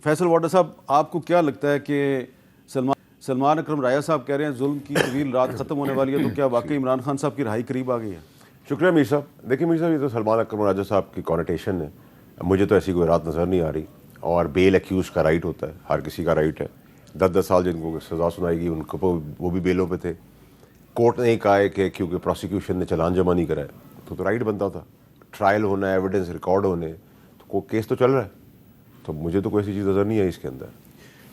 فیصل واڈا صاحب، آپ کو کیا لگتا ہے کہ سلمان اکرم راجہ صاحب کہہ رہے ہیں ظلم کی طویل رات ختم ہونے والی ہے، تو کیا واقعی عمران خان صاحب کی رہائی قریب آ گئی ہے؟ شکریہ میر صاحب. دیکھیں میر صاحب، یہ تو سلمان اکرم راجہ صاحب کی کانوٹیشن ہے. مجھے تو ایسی کوئی رات نظر نہیں آ رہی. اور بیل ایکیوز کا رائٹ ہوتا ہے، ہر کسی کا رائٹ ہے. 10 سال جن کو سزا سنائی گئی ان کو وہ بھی بیلوں پہ تھے. کورٹ نے کہا ہے کہ کیونکہ پروسیکیوشن نے چلان جمع نہیں کرا ہے تو رائٹ بنتا تھا. ٹرائل ہونا ہے، ایویڈنس ریکارڈ ہونے، تو کیس تو چل رہا ہے. تو مجھے تو کوئی ایسی چیز نظر نہیں آئی اس کے اندر.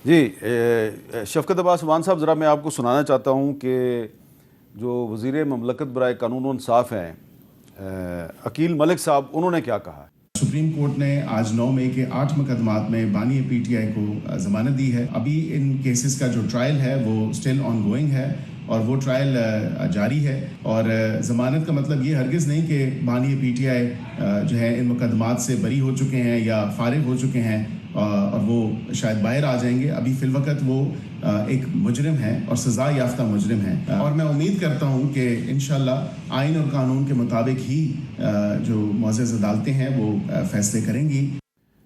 جی شفقت عباس وان صاحب، ذرا میں آپ کو سنانا چاہتا ہوں کہ جو وزیر مملکت برائے قانون و انصاف ہیں عقیل ملک صاحب، انہوں نے کیا کہا ہے. سپریم کورٹ نے آج 9 مئی کے 8 مقدمات میں بانی پی ٹی آئی کو ضمانت دی ہے. ابھی ان کیسز کا جو ٹرائل ہے وہ سٹل آن گوئنگ ہے اور وہ ٹرائل جاری ہے. اور ضمانت کا مطلب یہ ہرگز نہیں کہ بانی پی ٹی آئی جو ہے ان مقدمات سے بری ہو چکے ہیں یا فارغ ہو چکے ہیں اور وہ شاید باہر آ جائیں گے. ابھی فی الوقت وہ ایک مجرم ہے اور سزا یافتہ مجرم ہے. اور میں امید کرتا ہوں کہ انشاءاللہ آئین اور قانون کے مطابق ہی جو معزز عدالتیں ہیں وہ فیصلے کریں گی.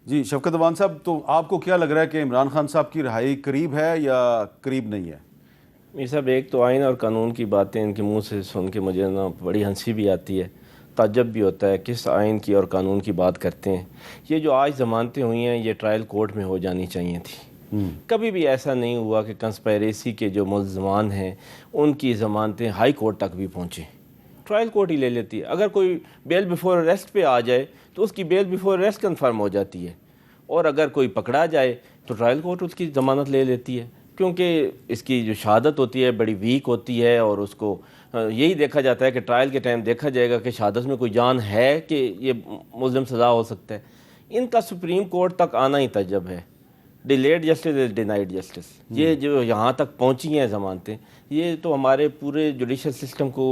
جی شفقت عوان صاحب، تو آپ کو کیا لگ رہا ہے کہ عمران خان صاحب کی رہائی قریب ہے یا قریب نہیں ہے؟ میر صاحب، ایک تو آئین اور قانون کی باتیں ان کے منہ سے سن کے مجھے نا بڑی ہنسی بھی آتی ہے، تعجب بھی ہوتا ہے کس آئین کی اور قانون کی بات کرتے ہیں. یہ جو آج ضمانتیں ہوئی ہیں یہ ٹرائل کورٹ میں ہو جانی چاہیے تھی. کبھی بھی ایسا نہیں ہوا کہ کنسپائریسی کے جو ملزمان ہیں ان کی ضمانتیں ہائی کورٹ تک بھی پہنچیں. ٹرائل کورٹ ہی لے لیتی ہے. اگر کوئی بیل بیفور اریسٹ پہ آ جائے تو اس کی بیل بیفور اریسٹ کنفرم ہو جاتی ہے، اور اگر کوئی پکڑا جائے تو ٹرائل کورٹ اس کی ضمانت لے لیتی ہے، کیونکہ اس کی جو شہادت ہوتی ہے بڑی ویک ہوتی ہے اور اس کو یہی دیکھا جاتا ہے کہ ٹرائل کے ٹائم دیکھا جائے گا کہ شہادت میں کوئی جان ہے کہ یہ ملزم سزا ہو سکتا ہے. ان کا سپریم کورٹ تک آنا ہی تعجب ہے. Delayed justice is denied justice. یہ جو یہاں تک پہنچی ہیں ضمانتیں، یہ تو ہمارے پورے جوڈیشل سسٹم کو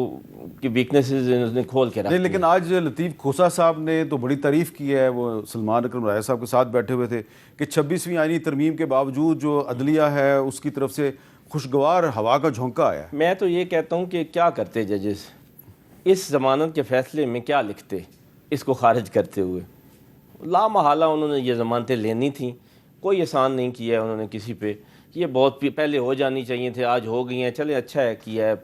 کی ویکنیسز نے کھول کے رکھ دی. لیکن آج لطیف کھوسا صاحب نے تو بڑی تعریف کی ہے، وہ سلمان اکرم راجہ صاحب کے ساتھ بیٹھے ہوئے تھے، کہ 26ویں آئینی ترمیم کے باوجود جو عدلیہ ہے اس کی طرف سے خوشگوار ہوا کا جھونکا آیا ہے. میں تو یہ کہتا ہوں کہ کیا کرتے ججز، اس ضمانت کے فیصلے میں کیا لکھتے اس کو خارج کرتے ہوئے. لا محالہ انہوں نے یہ ضمانتیں لینی تھیں، کوئی احسان نہیں کیا ہے انہوں نے کسی پہ. یہ بہت پہلے ہو جانی چاہیے تھے، آج ہو گئی ہیں، چلے اچھا ہے کیا ہے.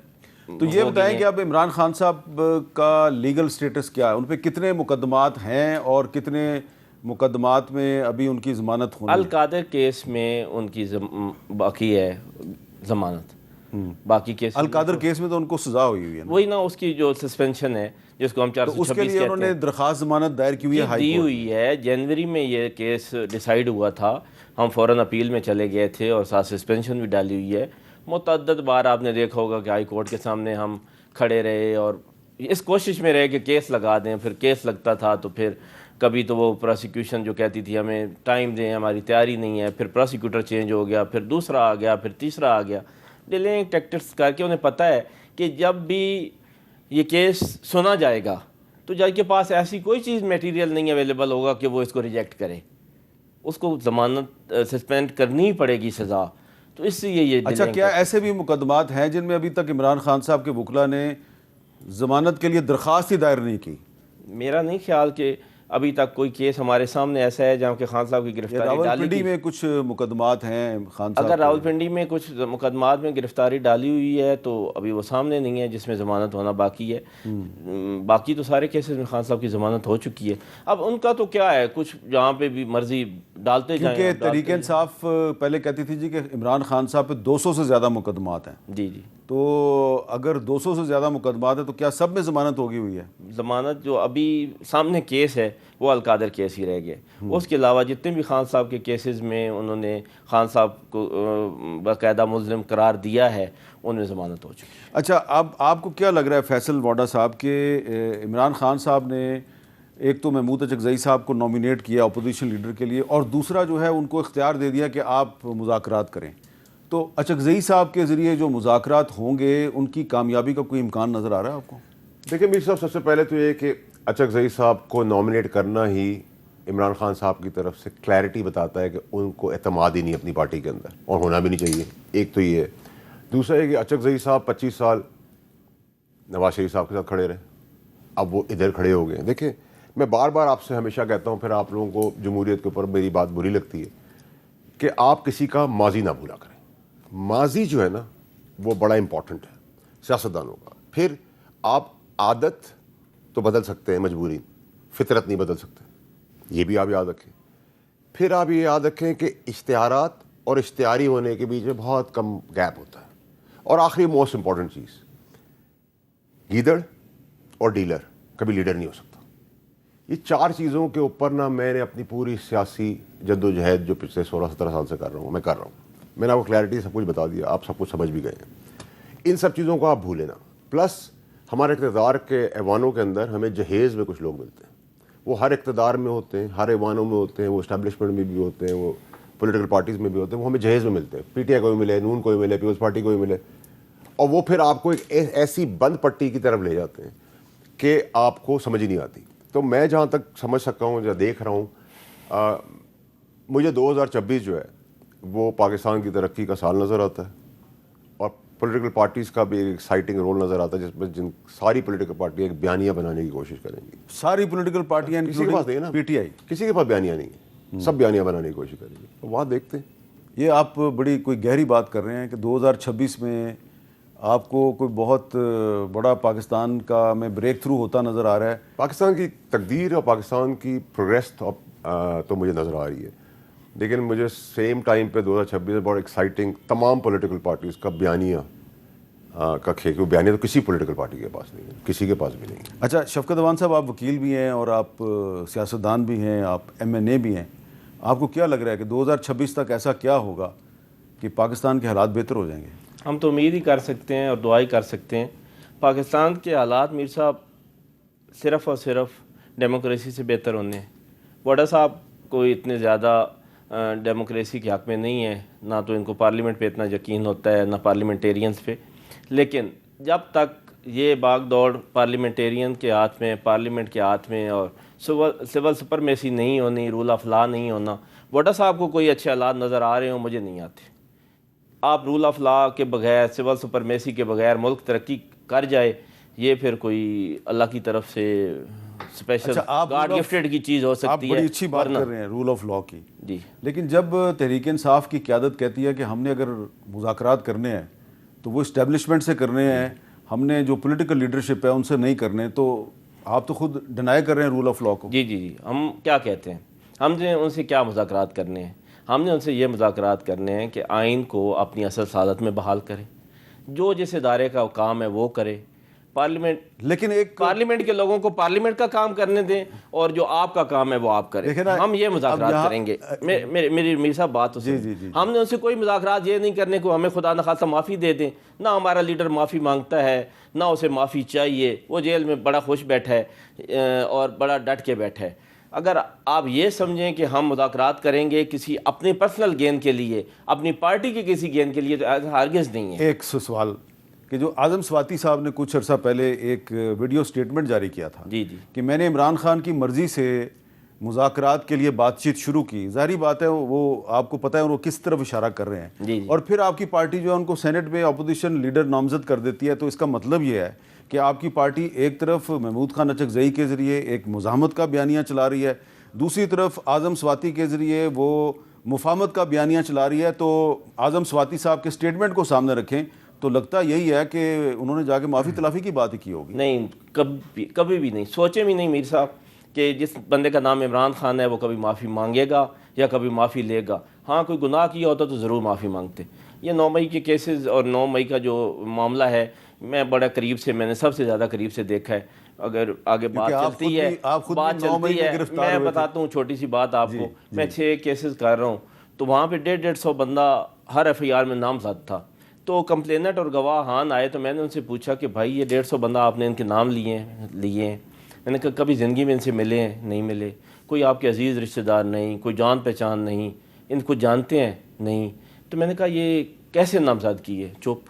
تو یہ بتائیں کہ اب عمران خان صاحب کا لیگل سٹیٹس کیا ہے، ان پہ کتنے مقدمات ہیں اور کتنے مقدمات میں ابھی ان کی ضمانت ہونی ہے؟ القادر کیس میں ان کی باقی ہے ضمانت. باقی کیس القادر کیس میں تو ان کو سزا ہوئی ہے، وہی نا اس کی جو سسپینشن ہے جس کو ہم 426 اس کے لیے انہوں نے درخواست ضمانت دائر کی ہوئی ہے ہائی دی کورٹ ہوئی ہے. جنوری میں یہ کیس ڈیسائیڈ ہوا تھا، ہم فوراً اپیل میں چلے گئے تھے اور ساتھ سسپینشن بھی ڈالی ہوئی ہے. متعدد بار آپ نے دیکھا ہوگا کہ ہائی کورٹ کے سامنے ہم کھڑے رہے اور اس کوشش میں رہے کہ کیس لگا دیں. پھر کیس لگتا تھا تو پھر کبھی تو وہ پروسیکیوشن جو کہتی تھی ہمیں ٹائم دیں، ہماری تیاری نہیں ہے، پھر پروسیکیوٹر چینج ہو گیا، پھر دوسرا آ گیا، پھر تیسرا آ گیا. ڈیلنگ ٹیکٹکس کر کے انہیں پتہ ہے کہ جب بھی یہ کیس سنا جائے گا تو جج کے پاس ایسی کوئی چیز میٹیریل نہیں اویلیبل ہوگا کہ وہ اس کو ریجیکٹ کرے. اس کو ضمانت سسپینڈ کرنی ہی پڑے گی سزا. تو اس لیے یہ اچھا، کیا ایسے بھی مقدمات ہیں جن میں ابھی تک عمران خان صاحب کے وکلاء نے ضمانت کے لیے درخواست ہی دائر نہیں کی؟ میرا نہیں خیال کہ ابھی تک کوئی کیس ہمارے سامنے ایسا ہے جہاں کہ خان صاحب کی گرفتاری ڈالی راولپنڈی میں کچھ مقدمات ہیں خان صاحب. اگر راولپنڈی میں کچھ مقدمات میں گرفتاری ڈالی ہوئی ہے تو ابھی وہ سامنے نہیں ہے جس میں ضمانت ہونا باقی ہے. باقی تو سارے کیسز میں خان صاحب کی ضمانت ہو چکی ہے. اب ان کا تو کیا ہے، کچھ جہاں پہ بھی مرضی ڈالتے جائیں. کیونکہ تحریک انصاف پہلے کہتی تھی جی کہ عمران خان صاحب پہ 200 سے زیادہ مقدمات ہیں. جی جی. تو اگر 200 سے زیادہ مقدمات ہیں تو کیا سب میں ضمانت ہوگی ہوئی ہے؟ ضمانت جو ابھی سامنے کیس ہے وہ القادر کیس ہی رہ گئے. اس کے علاوہ جتنے بھی خان صاحب کے کیسز میں انہوں نے خان صاحب کو باقاعدہ ملزم قرار دیا ہے ان میں ضمانت ہو چکی ہے. اچھا، اب آپ کو کیا لگ رہا ہے فیصل واڈا صاحب کہ عمران خان صاحب نے ایک تو محمود اچکزئی صاحب کو نامینیٹ کیا اپوزیشن لیڈر کے لیے، اور دوسرا جو ہے ان کو اختیار دے دیا کہ آپ مذاکرات کریں، تو اچکزئی صاحب کے ذریعے جو مذاکرات ہوں گے ان کی کامیابی کا کوئی امکان نظر آ رہا ہے آپ کو؟ دیکھیں میر صاحب، سب سے پہلے تو یہ کہ اچکزئی صاحب کو نامینیٹ کرنا ہی عمران خان صاحب کی طرف سے کلیئرٹی بتاتا ہے کہ ان کو اعتماد ہی نہیں اپنی پارٹی کے اندر، اور ہونا بھی نہیں چاہیے. ایک تو یہ ہے. دوسرا ہے کہ اچکزئی صاحب 25 سال نواز شریف صاحب کے ساتھ کھڑے رہے، اب وہ ادھر کھڑے ہو گئے. دیکھیں، میں بار بار آپ سے ہمیشہ کہتا ہوں، پھر آپ لوگوں کو جمہوریت کے اوپر میری بات بری لگتی ہے. کہ آپ کسی کا ماضی نہ بھولا کریں. ماضی جو ہے نا وہ بڑا امپورٹنٹ ہے سیاستدانوں کا. پھر آپ عادت تو بدل سکتے ہیں مجبوری، فطرت نہیں بدل سکتے، یہ بھی آپ یاد رکھیں. پھر آپ یہ یاد رکھیں کہ اشتہارات اور اشتہاری ہونے کے بیچ میں بہت کم گیپ ہوتا ہے. اور آخری موسٹ امپورٹنٹ چیز، گیدڑ اور ڈیلر کبھی لیڈر نہیں ہو سکتا. یہ 4 چیزوں کے اوپر نا میں نے اپنی پوری سیاسی جدوجہد جو پچھلے 16-17 سال سے کر رہا ہوں میں کر رہا ہوں. میں نے آپ کو کلیئرٹی سب کچھ بتا دیا، آپ سب کچھ سمجھ بھی گئے ہیں. ان سب چیزوں کو آپ بھولیں نا. پلس ہمارے اقتدار کے ایوانوں کے اندر ہمیں جہیز میں کچھ لوگ ملتے ہیں. وہ ہر اقتدار میں ہوتے ہیں، ہر ایوانوں میں ہوتے ہیں، وہ اسٹیبلشمنٹ میں بھی ہوتے ہیں، وہ پولیٹیکل پارٹیز میں بھی ہوتے ہیں. وہ ہمیں جہیز میں ملتے ہیں. پی ٹی آئی کو بھی ملے، نون کو بھی ملے، پیپلز پارٹی کو بھی ملے. اور وہ پھر آپ کو ایک ایسی بند پٹی کی طرف لے جاتے ہیں کہ آپ کو سمجھ ہی نہیں آتی. تو میں جہاں تک سمجھ سکا ہوں یا دیکھ رہا ہوں، مجھے 2026 جو ہے وہ پاکستان کی ترقی کا سال نظر آتا ہے. اور پولیٹیکل پارٹیز کا بھی ایک ایکسائٹنگ رول نظر آتا ہے، جس میں ساری پولیٹیکل پارٹیاں ایک بیانیہ بنانے کی کوشش کریں گی. ساری پولیٹیکل پارٹیاں کسی کے پاس نہیں ہے نا، پی ٹی آئی، کسی کے پاس بیانیہ نہیں ہے، سب بیانیہ بنانے کی کوشش کریں گے. وہاں دیکھتے ہیں. یہ آپ بڑی کوئی گہری بات کر رہے ہیں کہ 2026 میں آپ کو کوئی بہت بڑا پاکستان کا میں بریک تھرو ہوتا نظر آ رہا ہے. پاکستان کی تقدیر اور پاکستان کی پروگریس تو مجھے نظر آ رہی ہے، لیکن مجھے سیم ٹائم پہ 2026 میں بڑا ایکسائٹنگ تمام پولیٹیکل پارٹیز کا بیانیہ کا کھیل. بیانیہ تو کسی پولیٹیکل پارٹی کے پاس نہیں ہے، کسی کے پاس بھی نہیں ہے. اچھا شفقت اوان صاحب، آپ وکیل بھی ہیں اور آپ سیاستدان بھی ہیں، آپ MNA بھی ہیں. آپ کو کیا لگ رہا ہے کہ 2026 تک ایسا کیا ہوگا کہ پاکستان کے حالات بہتر ہو جائیں گے؟ ہم تو امید ہی کر سکتے ہیں اور دعا ہی کر سکتے ہیں. پاکستان کے حالات میر صاحب صرف اور صرف ڈیموکریسی سے بہتر ہونے ہیں. وڈا صاحب کوئی اتنے زیادہ ڈیموکریسی کے حق میں نہیں ہے، نہ تو ان کو پارلیمنٹ پہ اتنا یقین ہوتا ہے، نہ پارلیمنٹیرینز پہ. لیکن جب تک یہ باغ دوڑ پارلیمنٹیرین کے ہاتھ میں، پارلیمنٹ کے ہاتھ میں، اور سول سپرمیسی نہیں ہونی، رول آف لا نہیں ہونا، وڈا صاحب کو کوئی اچھے حالات نظر آ رہے ہوں مجھے نہیں آتے. آپ رول آف لا کے بغیر، سول سپرمیسی کے بغیر ملک ترقی کر جائے، یہ پھر کوئی اللہ کی طرف سے اسپیشل گاڈ گفٹڈ کی چیز ہو سکتی ہے. آپ بڑی اچھی بات کر رہے ہیں رول آف لا کی. جی، لیکن جب تحریک انصاف کی قیادت کہتی ہے کہ ہم نے اگر مذاکرات کرنے ہیں تو وہ اسٹیبلشمنٹ سے کرنے ہیں، ہم نے جو پولیٹیکل لیڈرشپ ہے ان سے نہیں کرنے، تو آپ تو خود ڈینائی کر رہے ہیں رول آف لا کو. جی ہم کیا کہتے ہیں؟ ہم نے ان سے کیا مذاکرات کرنے ہیں؟ ہم نے ان سے یہ مذاکرات کرنے ہیں کہ آئین کو اپنی اصل سعادت میں بحال کریں، جو جس ادارے کا کام ہے وہ کرے. لیکن ایک پارلیمنٹ کے لوگوں کو پارلیمنٹ کا کام کرنے دیں، اور جو آپ کا کام ہے وہ آپ کریں. ہم یہ مذاکرات کریں گے. میری میر صاحب بات تو ہم نے ان سے کوئی مذاکرات یہ نہیں کرنے کو ہمیں خدا نخواستہ معافی دے دیں. نہ ہمارا لیڈر معافی مانگتا ہے، نہ اسے معافی چاہیے. وہ جیل میں بڑا خوش بیٹھا ہے اور بڑا ڈٹ کے بیٹھا ہے. اگر آپ یہ سمجھیں کہ ہم مذاکرات کریں گے کسی اپنے پرسنل گین کے لیے، اپنی پارٹی کے کسی گین کے لیے، تو ہرگز نہیں ہے. ایک سوال کہ جو اعظم سواتی صاحب نے کچھ عرصہ پہلے ایک ویڈیو سٹیٹمنٹ جاری کیا تھا کہ میں نے عمران خان کی مرضی سے مذاکرات کے لیے بات چیت شروع کی. ظاہری بات ہے وہ آپ کو پتہ ہے وہ کس طرف اشارہ کر رہے ہیں. اور پھر آپ کی پارٹی جو ہے ان کو سینٹ میں اپوزیشن لیڈر نامزد کر دیتی ہے. تو اس کا مطلب یہ ہے کہ آپ کی پارٹی ایک طرف محمود خان اچکزئی کے ذریعے ایک مزاحمت کا بیانیہ چلا رہی ہے، دوسری طرف اعظم سواتی کے ذریعے وہ مفاہمت کا بیانیہ چلا رہی ہے. تو اعظم سواتی صاحب کے سٹیٹمنٹ کو سامنے رکھیں تو لگتا یہی ہے کہ انہوں نے جا کے معافی تلافی کی بات ہی کی ہوگی. نہیں، کبھی بھی نہیں سوچے بھی نہیں میر صاحب کہ جس بندے کا نام عمران خان ہے وہ کبھی معافی مانگے گا یا کبھی معافی لے گا. ہاں کوئی گناہ کیا ہوتا تو ضرور معافی مانگتے. یہ 9 مئی کے کیسز اور 9 مئی کا جو معاملہ ہے، میں بڑا قریب سے، میں نے سب سے زیادہ قریب سے دیکھا ہے. اگر آگے بات چلتی ہے میں بتاتا ہوں چھوٹی سی بات آپ کو. میں 6 کیسز کر رہا ہوں تو وہاں پہ 150 بندہ ہر FIR میں نامزد تھا. تو کمپلینٹ اور گواہان آئے تو میں نے ان سے پوچھا کہ بھائی یہ 150 بندہ آپ نے ان کے نام لیے ہیں. میں نے کہا کبھی زندگی میں ان سے ملے ہیں؟ نہیں ملے. کوئی آپ کے عزیز رشتہ دار نہیں، کوئی جان پہچان نہیں، ان کو جانتے ہیں نہیں. تو میں نے کہا یہ کیسے نامزد کیے؟ چپ.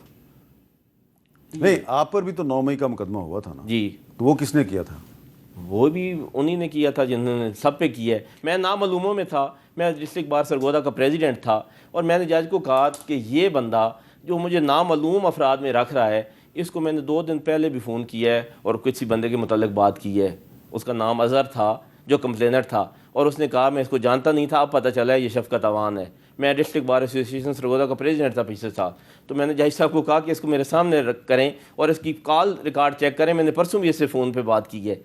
نہیں، آپ پر بھی تو 9 مئی کا مقدمہ ہوا تھا نا. جی. تو وہ کس نے کیا تھا؟ وہ بھی انہی نے کیا تھا جنہوں نے سب پہ کیا ہے. میں نامعلوموں میں تھا، میں ڈسٹرکٹ بار سرگودا کا پریزیڈنٹ تھا، اور میں نے جج کو کہا کہ یہ بندہ جو مجھے نامعلوم افراد میں رکھ رہا ہے، اس کو میں نے 2 دن پہلے بھی فون کیا ہے اور کسی بندے کے متعلق بات کی ہے. اس کا نام اظہر تھا جو کمپلینر تھا، اور اس نے کہا میں اس کو جانتا نہیں تھا، اب پتہ چلا ہے یہ شفقت اوان ہے. میں ڈسٹرکٹ بار ایسوسیشن سرگودا کا پریزیڈنٹ تھا پچھلے سال، تو میں نے جج صاحب کو کہا کہ اس کو میرے سامنے کریں اور اس کی کال ریکارڈ چیک کریں. میں نے پرسوں بھی اس سے فون پہ بات کی ہے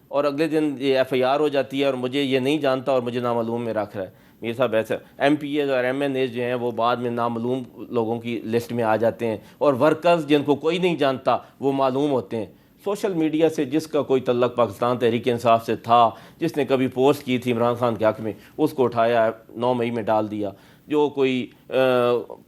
اور اگلے دن یہ ایف آئی آر ہو جاتی ہے اور مجھے یہ نہیں جانتا اور مجھے نامعلوم میں رکھ رہا ہے. میر صاحب ایسا ایم پی ایز اور ایم این ایز جو ہیں وہ بعد میں نامعلوم لوگوں کی لسٹ میں آ جاتے ہیں اور ورکرز جن کو کوئی نہیں جانتا وہ معلوم ہوتے ہیں. سوشل میڈیا سے جس کا کوئی تعلق پاکستان تحریک انصاف سے تھا، جس نے کبھی پوسٹ کی تھی عمران خان کے حق میں، اس کو اٹھایا 9 مئی میں ڈال دیا. جو کوئی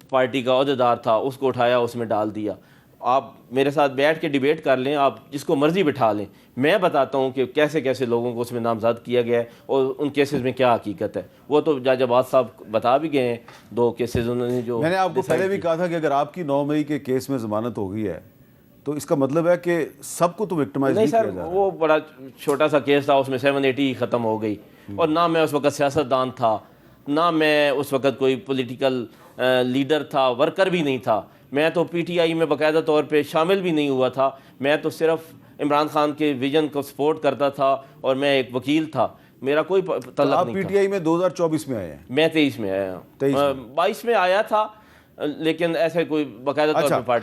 پارٹی کا عہدیدار تھا اس کو اٹھایا اس میں ڈال دیا. آپ میرے ساتھ بیٹھ کے ڈیبیٹ کر لیں، آپ جس کو مرضی بٹھا لیں، میں بتاتا ہوں کہ کیسے کیسے لوگوں کو اس میں نامزد کیا گیا ہے اور ان کیسز میں کیا حقیقت ہے. وہ تو جج عباس صاحب بتا بھی گئے ہیں 2 کیسز انہوں نے جو. میں نے آپ کو پہلے بھی کہا تھا کہ اگر آپ کی 9 مئی کے کیس میں ضمانت ہو گئی ہے تو اس کا مطلب ہے کہ سب کو تو وکٹمائز نہیں نہیں کیا سر، جا رہا. وہ بڑا چھوٹا سا کیس تھا، اس میں 780 ختم ہو گئی. اور نہ میں اس وقت سیاستدان تھا، نہ میں اس وقت کوئی پولیٹیکل لیڈر تھا، ورکر بھی نہیں تھا. میں تو پی ٹی آئی میں باقاعدہ طور پہ شامل بھی نہیں ہوا تھا. میں تو صرف عمران خان کے ویژن کو سپورٹ کرتا تھا اور میں ایک وکیل تھا. میرا کوئی تعلق آپ نہیں پی تھا. ٹی آئی میں 2024 میں آئے ہیں. میں 23 میں آیا ہوں. 22 میں آیا تھا لیکن ایسے کوئی باقاعدہ طور پہ